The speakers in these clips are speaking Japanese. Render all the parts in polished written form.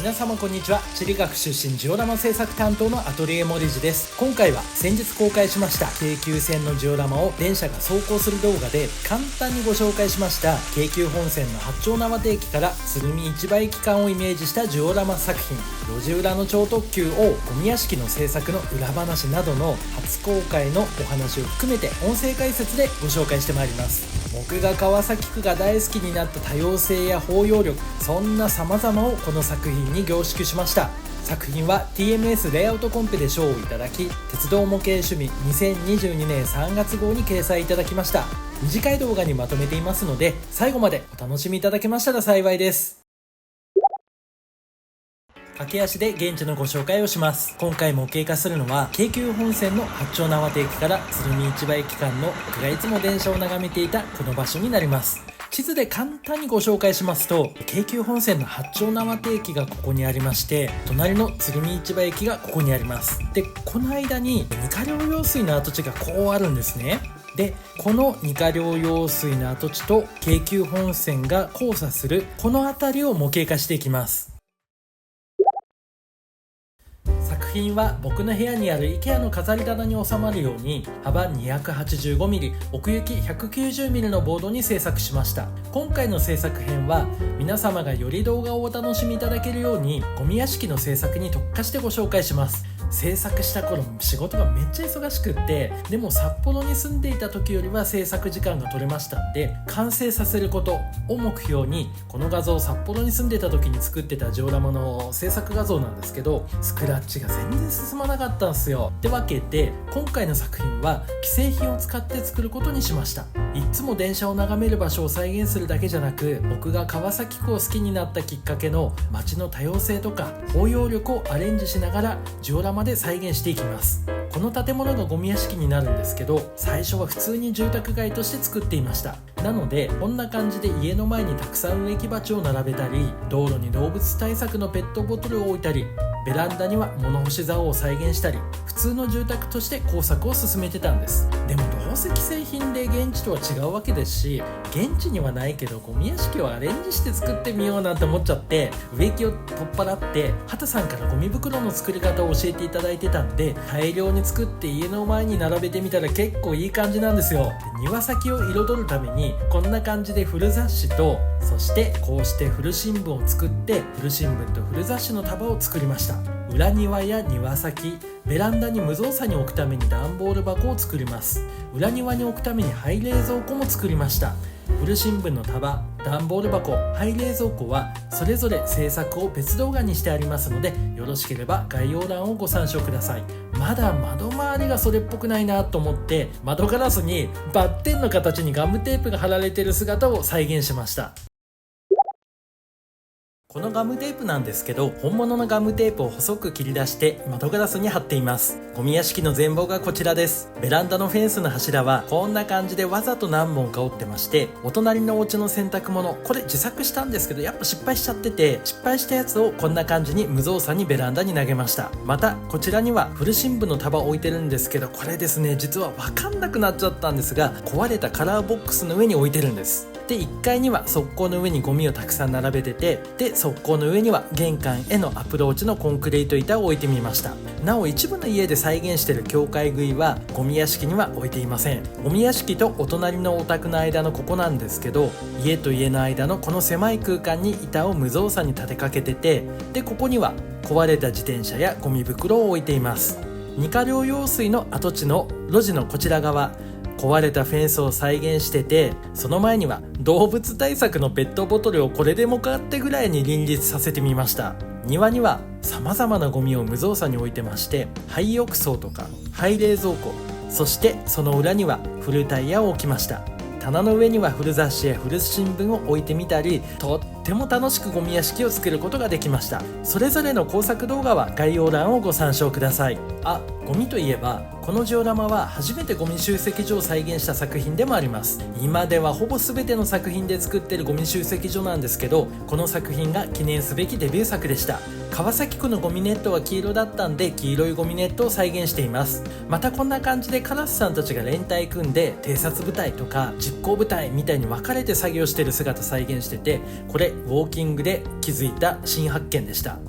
皆様こんにちは。地理学出身ジオラマ制作担当のアトリエモリジです。今回は先日公開しました京急線のジオラマを電車が走行する動画で簡単にご紹介しました京急本線の八丁畷駅から鶴見市場駅間をイメージしたジオラマ作品、路地裏の超特急をゴミ屋敷の制作の裏話などの初公開のお話を含めて音声解説でご紹介してまいります。僕が川崎区が大好きになった多様性や包容力、そんな様々をこの作品に凝縮しました。作品は TMS レイアウトコンペで賞をいただき、鉄道模型趣味2022年3月号に掲載いただきました。短い動画にまとめていますので、最後までお楽しみいただけましたら幸いです。駆け足で現地のご紹介をします。今回模型化するのは京急本線の八丁畷駅から鶴見市場駅間の僕がいつも電車を眺めていたこの場所になります。地図で簡単にご紹介しますと、京急本線の八丁畷駅がここにありまして、隣の鶴見市場駅がここにあります。で、この間に二課寮用水の跡地がこうあるんですね。で、この二課寮用水の跡地と京急本線が交差するこの辺りを模型化していきます。作品は僕の部屋にある IKEA の飾り棚に収まるように幅 285mm 奥行き 190mm のボードに制作しました。今回の制作編は皆様がより動画をお楽しみいただけるようにゴミ屋敷の制作に特化してご紹介します。制作した頃仕事がめっちゃ忙しくって、でも札幌に住んでいた時よりは制作時間が取れましたんで、完成させることを目標にこの画像を札幌に住んでいた時に作ってたジオラマの制作画像なんですけど、スクラッチが全然進まなかったんですよ。ってわけで今回の作品は既製品を使って作ることにしました。いつも電車を眺める場所を再現するだけじゃなく、僕が川崎区を好きになったきっかけの街の多様性とか包容力をアレンジしながらジオラマで再現していきます。この建物がゴミ屋敷になるんですけど、最初は普通に住宅街として作っていました。なのでこんな感じで家の前にたくさん植木鉢を並べたり、道路に動物対策のペットボトルを置いたり、ベランダには物干し竿を再現したり、普通の住宅として工作を進めてたんです。でもどうせ既製品で現地とは違うわけですし、現地にはないけどゴミ屋敷をアレンジして作ってみようなんて思っちゃって、植木を取っ払って畑さんからゴミ袋の作り方を教えていただいてたんで、大量に作って家の前に並べてみたら結構いい感じなんですよ。で、庭先を彩るためにこんな感じで古雑誌と、そしてこうして古新聞を作って、古新聞と古雑誌の束を作りました。裏庭や庭先、ベランダに無造作に置くために段ボール箱を作ります。裏庭に置くために廃冷蔵庫も作りました。古新聞の束、段ボール箱、廃冷蔵庫はそれぞれ制作を別動画にしてありますので、よろしければ概要欄をご参照ください。まだ窓周りがそれっぽくないなと思って、窓ガラスにバッテンの形にガムテープが貼られている姿を再現しました。このガムテープなんですけど、本物のガムテープを細く切り出して窓ガラスに貼っています。ゴミ屋敷の全貌がこちらです。ベランダのフェンスの柱はこんな感じでわざと何本か折ってまして、お隣のお家の洗濯物、これ自作したんですけどやっぱ失敗しちゃってて、失敗したやつをこんな感じに無造作にベランダに投げました。またこちらには古新聞の束を置いてるんですけど、これですね、実は分かんなくなっちゃったんですが、壊れたカラーボックスの上に置いてるんです。で、1階には側溝の上にゴミをたくさん並べてて、で側溝の上には玄関へのアプローチのコンクリート板を置いてみました。なお一部の家で再現している境界杭はゴミ屋敷には置いていません。ゴミ屋敷とお隣のお宅の間のここなんですけど、家と家の間のこの狭い空間に板を無造作に立てかけてて、でここには壊れた自転車やゴミ袋を置いています。二課寮用水の跡地の路地のこちら側、壊れたフェンスを再現してて、その前には動物対策のペットボトルをこれでもかってぐらいに林立させてみました。庭には様々なゴミを無造作に置いてまして、廃浴槽とか廃冷蔵庫、そしてその裏には古タイヤを置きました。棚の上には古雑誌や古新聞を置いてみたり、とっても楽しくゴミ屋敷を作ることができました。それぞれの工作動画は概要欄をご参照ください。ゴミといえばこのジオラマは初めてゴミ集積所を再現した作品でもあります。今ではほぼ全ての作品で作っているゴミ集積所なんですけど、この作品が記念すべきデビュー作でした。川崎区のゴミネットは黄色だったんで、黄色いゴミネットを再現しています。またこんな感じでカラスさんたちが連帯組んで偵察部隊とか実行部隊みたいに分かれて作業している姿再現してて、これウォーキングで気づいた新発見でした。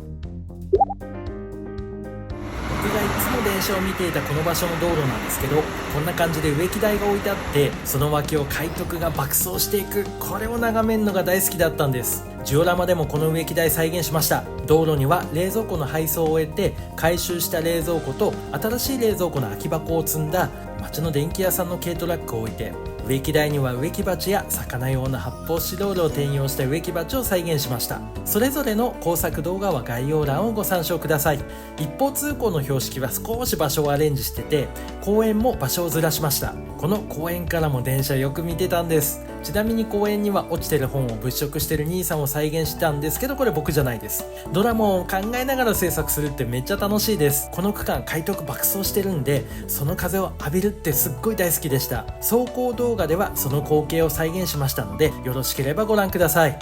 がいつも電車を見ていたこの場所の道路なんですけど、こんな感じで植木台が置いてあって、その脇を海徳が爆走していく、これを眺めるのが大好きだったんです。ジオラマでもこの植木台再現しました。道路には冷蔵庫の配送を終えて回収した冷蔵庫と新しい冷蔵庫の空き箱を積んだ町の電気屋さんの軽トラックを置いて、植木台には植木鉢や魚用の発泡スチロールを転用した植木鉢を再現しました。それぞれの工作動画は概要欄をご参照ください。一方通行の標識は少し場所をアレンジしてて、公園も場所をずらしました。この公園からも電車よく見てたんです。ちなみに公園には落ちてる本を物色してる兄さんを再現したんですけど、これ僕じゃないです。ドラマを考えながら制作するってめっちゃ楽しいです。この区間海徳爆走してるんで、その風を浴びるってすっごい大好きでした。走行動画ではその光景を再現しましたので、よろしければご覧ください。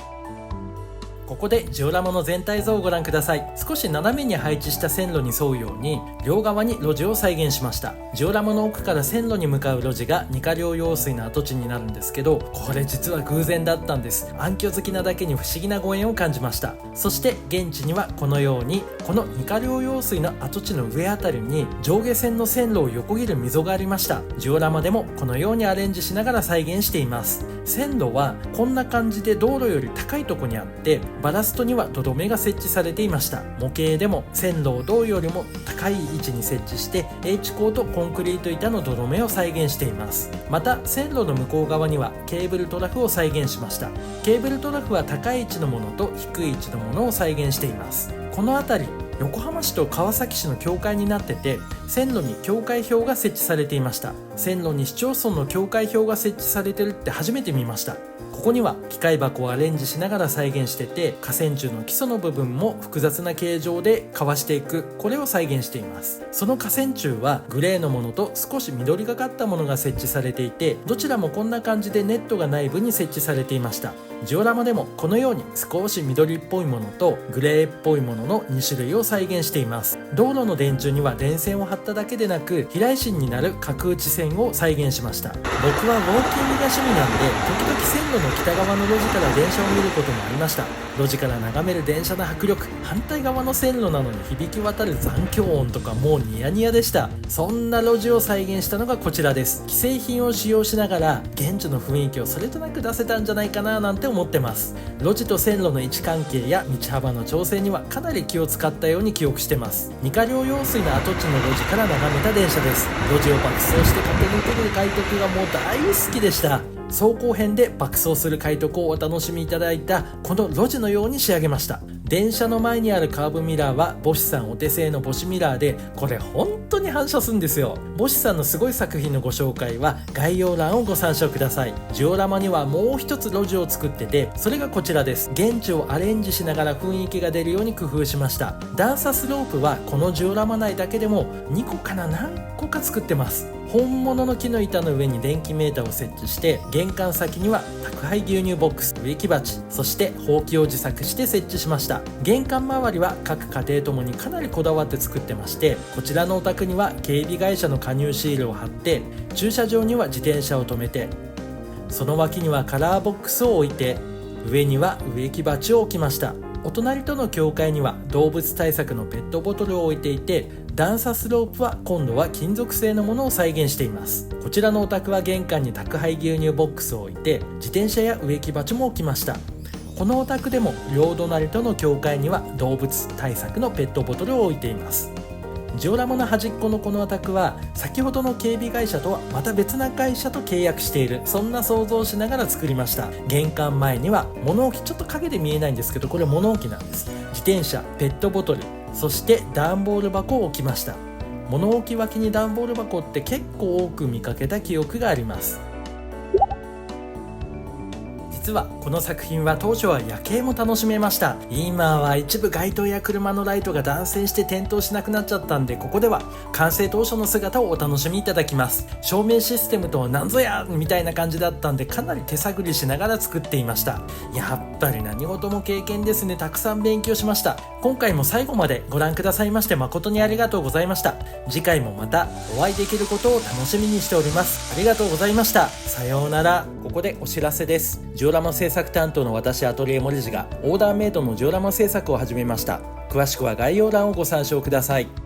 ここでジオラマの全体像をご覧ください。少し斜めに配置した線路に沿うように両側に路地を再現しました。ジオラマの奥から線路に向かう路地が二課寮用水の跡地になるんですけど、これ実は偶然だったんです。暗渠好きなだけに不思議なご縁を感じました。そして現地にはこのようにこの二課寮用水の跡地の上あたりに上下線の線路を横切る溝がありました。ジオラマでもこのようにアレンジしながら再現しています。線路はこんな感じで道路より高いとこにあって、バラストには土留めが設置されていました。模型でも線路を道よりも高い位置に設置して H 鋼とコンクリート板の土留めを再現しています。また線路の向こう側にはケーブルトラフを再現しました。ケーブルトラフは高い位置のものと低い位置のものを再現しています。この辺り横浜市と川崎市の境界になってて、線路に境界標が設置されていました。線路に市町村の境界標が設置されてるって初めて見ました。ここには機械箱をアレンジしながら再現してて、架線柱の基礎の部分も複雑な形状でかわしていく、これを再現しています。その架線柱はグレーのものと少し緑がかったものが設置されていて、どちらもこんな感じでネットが内部に設置されていました。ジオラマでもこのように少し緑っぽいものとグレーっぽいものの2種類を再現しています。道路の電柱には電線を張っただけでなく、避雷針になる角打ち線を再現しました。僕はウォーキングが趣味なんで、時々線路の北側の路地から電車を見ることもありました。路地から眺める電車の迫力、反対側の線路なのに響き渡る残響音とかもうニヤニヤでした。そんな路地を再現したのがこちらです。既製品を使用しながら現地の雰囲気をそれとなく出せたんじゃないかななんて思ってます。路地と線路の位置関係や道幅の調整にはかなり気を使ったように記憶してます。二課寮用水の跡地の路地から眺めた電車です。路地を爆走して駆け抜ける快徳がもう大好きでした。走行編で爆走する快徳をお楽しみいただいたこの路地のように仕上げました。電車の前にあるカーブミラーはボシさんお手製のボシミラーで、これ本当に反射するんですよ。ボシさんのすごい作品のご紹介は概要欄をご参照ください。ジオラマにはもう一つ路地を作ってて、それがこちらです。現地をアレンジしながら雰囲気が出るように工夫しました。段差スロープはこのジオラマ内だけでも2個かな何個か作ってます。本物の木の板の上に電気メーターを設置して、玄関先には宅配牛乳ボックス、植木鉢、そしてほうきを自作して設置しました。玄関周りは各家庭ともにかなりこだわって作ってまして、こちらのお宅には警備会社の加入シールを貼って、駐車場には自転車を止めて、その脇にはカラーボックスを置いて、上には植木鉢を置きました。お隣との境界には動物対策のペットボトルを置いていて、段差スロープは今度は金属製のものを再現しています。こちらのお宅は玄関に宅配牛乳ボックスを置いて、自転車や植木鉢も置きました。このお宅でも両隣との境界には動物対策のペットボトルを置いています。ジオラマの端っこのこのお宅は先ほどの警備会社とはまた別な会社と契約している、そんな想像をしながら作りました。玄関前には物置、ちょっと影で見えないんですけど、これ物置なんです。自転車、ペットボトル、そして段ボール箱を置きました。物置脇に段ボール箱って結構多く見かけた記憶があります。実はこの作品は当初は夜景も楽しめました。今は一部街灯や車のライトが断線して点灯しなくなっちゃったんで、ここでは完成当初の姿をお楽しみいただきます。照明システムとは何ぞやみたいな感じだったんで、かなり手探りしながら作っていました。やっぱり何事も経験ですね。たくさん勉強しました。今回も最後までご覧くださいまして誠にありがとうございました。次回もまたお会いできることを楽しみにしております。ありがとうございました。さようなら。ここでお知らせです。ジオラマ制作担当の私アトリエ森路がオーダーメイドのジオラマ制作を始めました。詳しくは概要欄をご参照ください。